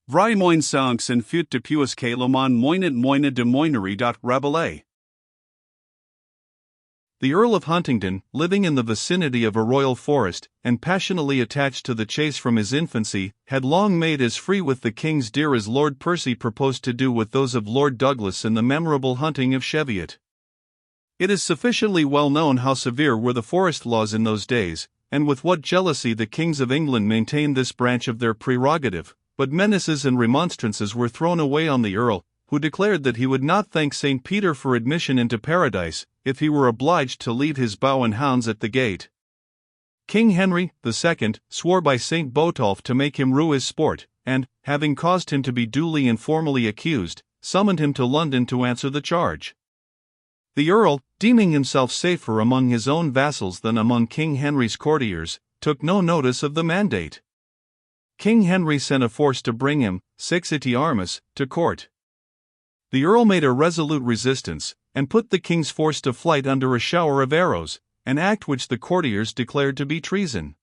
Vry moin sanks en fut de puis calomon moinet moine de moinery. Rabelais. The Earl of Huntingdon, living in the vicinity of a royal forest, and passionately attached to the chase from his infancy, had long made as free with the king's deer as Lord Percy proposed to do with those of Lord Douglas in the memorable hunting of Cheviot. It is sufficiently well known how severe were the forest laws in those days, and with what jealousy the kings of England maintained this branch of their prerogative, but menaces and remonstrances were thrown away on the Earl, who declared that he would not thank St. Peter for admission into paradise, if he were obliged to leave his bow and hounds at the gate. King Henry II swore by St. Botolph to make him rue his sport, and, having caused him to be duly and formally accused, summoned him to London to answer the charge. The Earl, deeming himself safer among his own vassals than among King Henry's courtiers, took no notice of the mandate. King Henry sent a force to bring him, sixity armas, to court. The Earl made a resolute resistance, and put the king's force to flight under a shower of arrows, an act which the courtiers declared to be treason.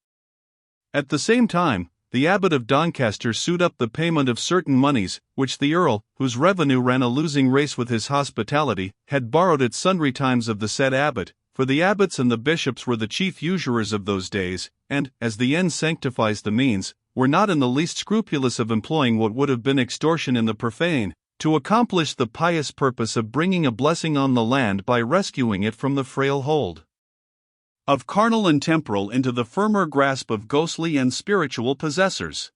At the same time, the abbot of Doncaster sued up the payment of certain moneys, which the Earl, whose revenue ran a losing race with his hospitality, had borrowed at sundry times of the said abbot, for the abbots and the bishops were the chief usurers of those days, and, as the end sanctifies the means, were not in the least scrupulous of employing what would have been extortion in the profane, to accomplish the pious purpose of bringing a blessing on the land by rescuing it from the frail hold of carnal and temporal into the firmer grasp of ghostly and spiritual possessors.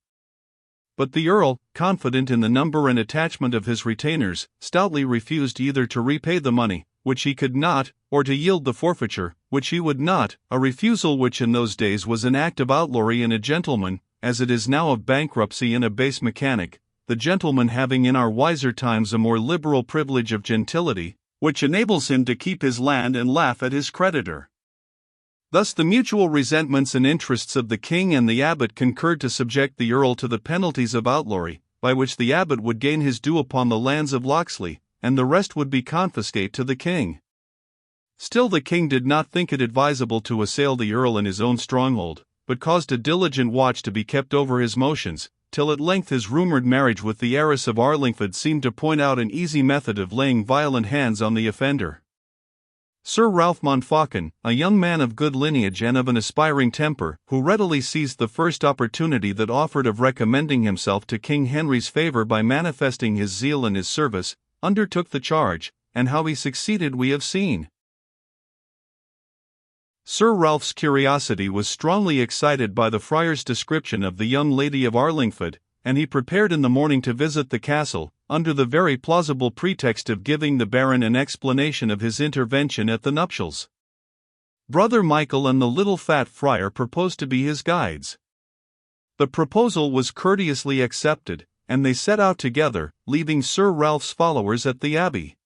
But the Earl, confident in the number and attachment of his retainers, stoutly refused either to repay the money, which he could not, or to yield the forfeiture, which he would not, a refusal which in those days was an act of outlawry in a gentleman, as it is now of bankruptcy in a base mechanic, the gentleman having in our wiser times a more liberal privilege of gentility, which enables him to keep his land and laugh at his creditor. Thus the mutual resentments and interests of the king and the abbot concurred to subject the Earl to the penalties of outlawry, by which the abbot would gain his due upon the lands of Locksley, and the rest would be confiscate to the king. Still the king did not think it advisable to assail the Earl in his own stronghold, but caused a diligent watch to be kept over his motions, till at length his rumoured marriage with the heiress of Arlingford seemed to point out an easy method of laying violent hands on the offender. Sir Ralph Montfaucon, a young man of good lineage and of an aspiring temper, who readily seized the first opportunity that offered of recommending himself to King Henry's favour by manifesting his zeal in his service, undertook the charge, and how he succeeded we have seen. Sir Ralph's curiosity was strongly excited by the friar's description of the young lady of Arlingford, and he prepared in the morning to visit the castle, under the very plausible pretext of giving the Baron an explanation of his intervention at the nuptials. Brother Michael and the little fat friar proposed to be his guides. The proposal was courteously accepted, and they set out together, leaving Sir Ralph's followers at the abbey.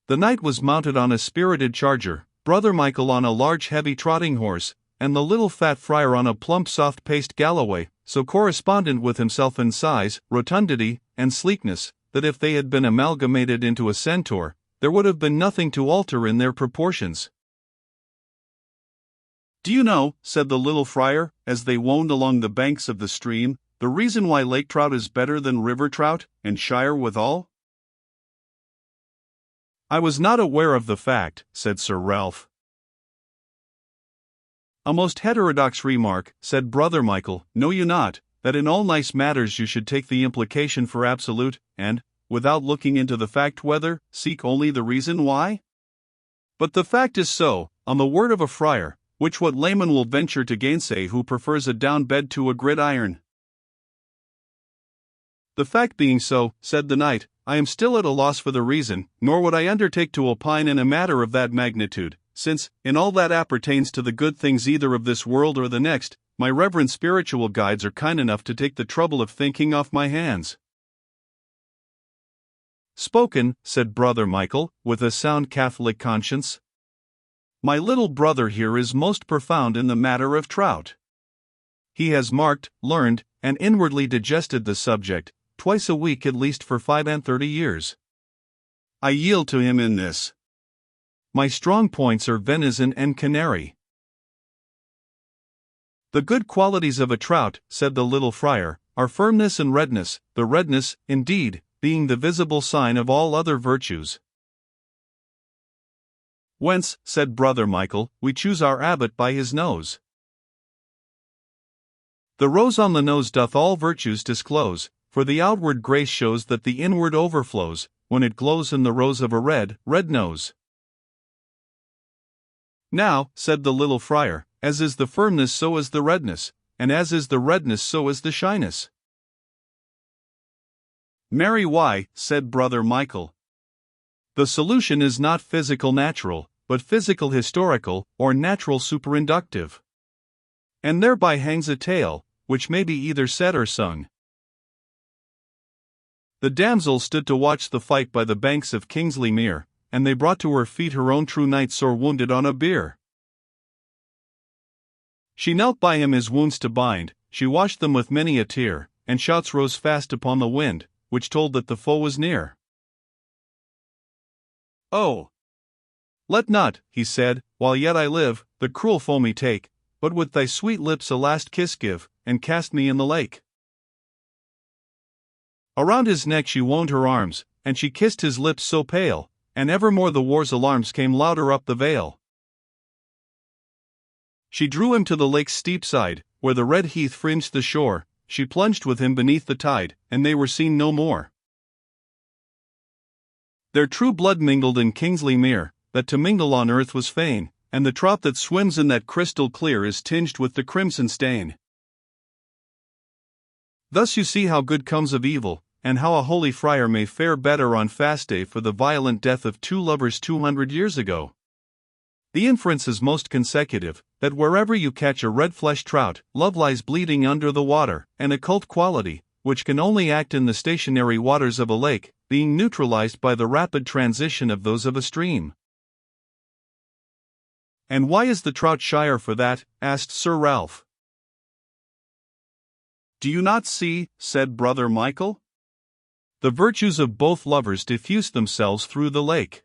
The knight was mounted on a spirited charger, Brother Michael on a large heavy trotting horse, and the little fat friar on a plump soft-paced galloway, so correspondent with himself in size, rotundity, and sleekness, that if they had been amalgamated into a centaur, there would have been nothing to alter in their proportions. "Do you know," said the little friar, as they wound along the banks of the stream, "the reason why lake trout is better than river trout, and shire withal?" "I was not aware of the fact," said Sir Ralph. "A most heterodox remark," said Brother Michael. "Know you not, that in all nice matters you should take the implication for absolute, and, without looking into the fact whether, seek only the reason why? But the fact is so, on the word of a friar, which what layman will venture to gainsay who prefers a down bed to a gridiron?" "The fact being so," said the knight, "I am still at a loss for the reason, nor would I undertake to opine in a matter of that magnitude, since, in all that appertains to the good things either of this world or the next, my reverend spiritual guides are kind enough to take the trouble of thinking off my hands." "Spoken," said Brother Michael, with a sound Catholic conscience. "My little brother here is most profound in the matter of trout. He has marked, learned, and inwardly digested the subject, twice a week at least for 35 years. I yield to him in this. My strong points are venison and canary." "The good qualities of a trout," said the little friar, are firmness and redness, the redness, indeed, being the visible sign of all other virtues. Whence, said Brother Michael, we choose our abbot by his nose. The rose on the nose doth all virtues disclose, for the outward grace shows that the inward overflows, when it glows in the rose of a red nose. Now, said the little friar, as is the firmness so is the redness, and as is the redness so is the shyness. Marry, why, said Brother Michael. The solution is not physical natural, but physical historical, or natural superinductive. And thereby hangs a tale, which may be either said or sung. The damsel stood to watch the fight by the banks of Kingsley Mere, and they brought to her feet her own true knight sore wounded on a bier. She knelt by him his wounds to bind, she washed them with many a tear, and shouts rose fast upon the wind, which told that the foe was near. Oh! Let not, he said, while yet I live, the cruel foe me take, but with thy sweet lips a last kiss give, and cast me in the lake. Around his neck she wound her arms, and she kissed his lips so pale, and evermore the war's alarms came louder up the vale. She drew him to the lake's steep side, where the red heath fringed the shore, she plunged with him beneath the tide, and they were seen no more. Their true blood mingled in Kingsley Mere, that to mingle on earth was fain, and the trout that swims in that crystal clear is tinged with the crimson stain. Thus you see how good comes of evil, and how a holy friar may fare better on fast day for the violent death of two lovers 200 years ago. The inference is most consecutive, that wherever you catch a red-fleshed trout, love lies bleeding under the water, an occult quality, which can only act in the stationary waters of a lake, being neutralized by the rapid transition of those of a stream. And why is the trout shyer for that? Asked Sir Ralph. Do you not see, said Brother Michael? The virtues of both lovers diffuse themselves through the lake.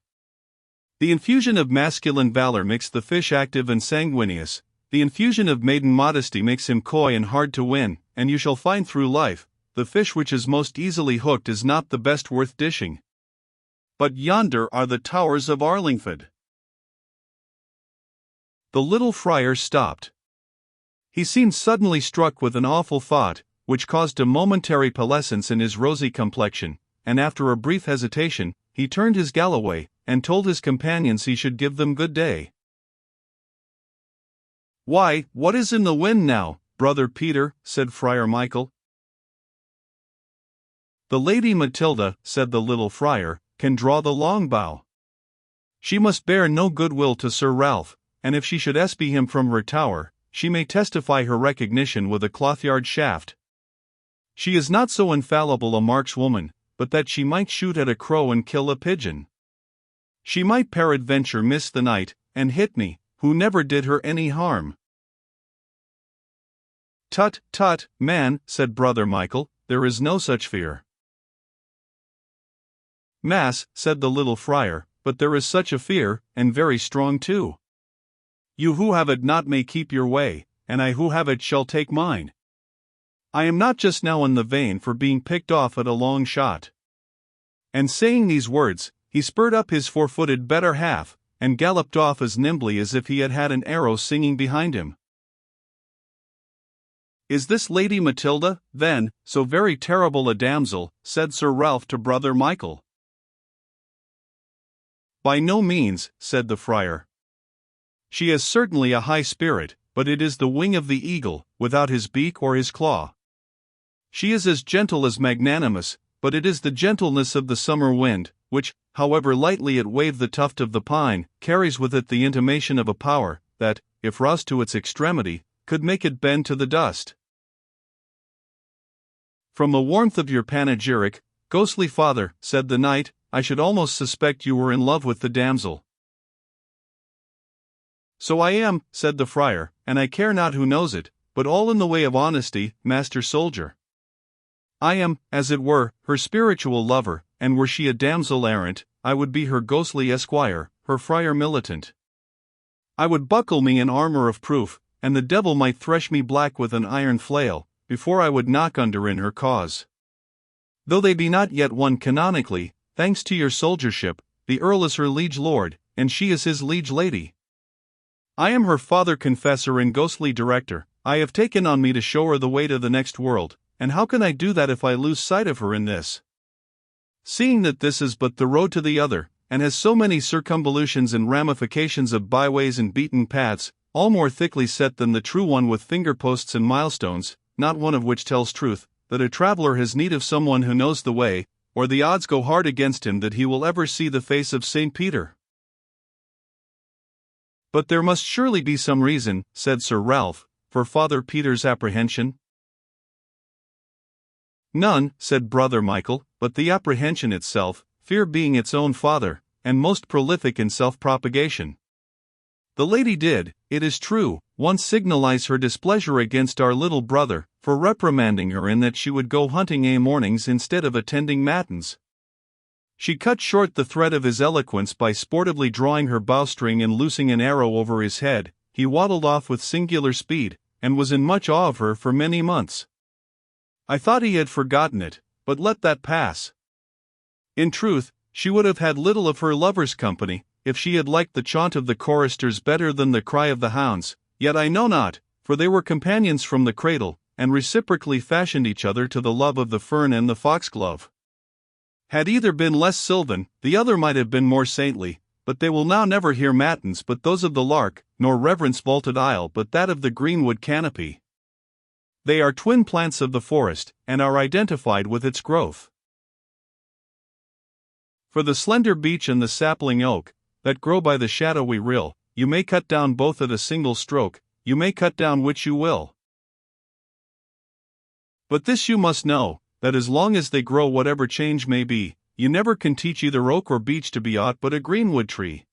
The infusion of masculine valor makes the fish active and sanguineous, the infusion of maiden modesty makes him coy and hard to win, and you shall find through life, the fish which is most easily hooked is not the best worth dishing. But yonder are the towers of Arlingford. The little friar stopped. He seemed suddenly struck with an awful thought, which caused a momentary pallescence in his rosy complexion, and after a brief hesitation, he turned his galloway, and told his companions he should give them good day. Why, what is in the wind now, Brother Peter? Said Friar Michael. The Lady Matilda, said the little friar, can draw the long bow. She must bear no goodwill to Sir Ralph, and if she should espy him from her tower, she may testify her recognition with a clothyard shaft. She is not so infallible a markswoman, but that she might shoot at a crow and kill a pigeon. She might peradventure miss the knight, and hit me, who never did her any harm. Tut, tut, man, said Brother Michael, there is no such fear. Mass, said the little friar, but there is such a fear, and very strong too. You who have it not may keep your way, and I who have it shall take mine. I am not just now in the vein for being picked off at a long shot. And saying these words, he spurred up his four-footed better half, and galloped off as nimbly as if he had had an arrow singing behind him. Is this Lady Matilda, then, so very terrible a damsel? Said Sir Ralph to Brother Michael. By no means, said the friar. She is certainly a high spirit, but it is the wing of the eagle, without his beak or his claw. She is as gentle as magnanimous, but it is the gentleness of the summer wind, which, however lightly it wave the tuft of the pine, carries with it the intimation of a power, that, if roused to its extremity, could make it bend to the dust. From the warmth of your panegyric, ghostly father, said the knight, I should almost suspect you were in love with the damsel. So I am, said the friar, and I care not who knows it, but all in the way of honesty, master soldier. I am, as it were, her spiritual lover, and were she a damsel errant, I would be her ghostly esquire, her friar militant. I would buckle me in armor of proof, and the devil might thresh me black with an iron flail, before I would knock under in her cause. Though they be not yet one canonically, thanks to your soldiership, the Earl is her liege lord, and she is his liege lady. I am her father confessor and ghostly director. I have taken on me to show her the way to the next world, and how can I do that if I lose sight of her in this? Seeing that this is but the road to the other, and has so many circumvolutions and ramifications of byways and beaten paths, all more thickly set than the true one with finger-posts and milestones, not one of which tells truth, that a traveler has need of someone who knows the way, or the odds go hard against him that he will ever see the face of St. Peter. But there must surely be some reason, said Sir Ralph, for Father Peter's apprehension. None, said Brother Michael, but the apprehension itself, fear being its own father, and most prolific in self-propagation. The lady did, it is true, once signalize her displeasure against our little brother, for reprimanding her in that she would go hunting mornings instead of attending matins. She cut short the thread of his eloquence by sportively drawing her bowstring and loosing an arrow over his head. He waddled off with singular speed, and was in much awe of her for many months. I thought he had forgotten it, but let that pass. In truth, she would have had little of her lover's company, if she had liked the chaunt of the choristers better than the cry of the hounds, yet I know not, for they were companions from the cradle, and reciprocally fashioned each other to the love of the fern and the foxglove. Had either been less sylvan, the other might have been more saintly, but they will now never hear matins but those of the lark, nor reverence vaulted aisle but that of the greenwood canopy. They are twin plants of the forest, and are identified with its growth. For the slender beech and the sapling oak, that grow by the shadowy rill, you may cut down both at a single stroke, you may cut down which you will. But this you must know, that as long as they grow whatever change may be, you never can teach either oak or beech to be aught but a greenwood tree.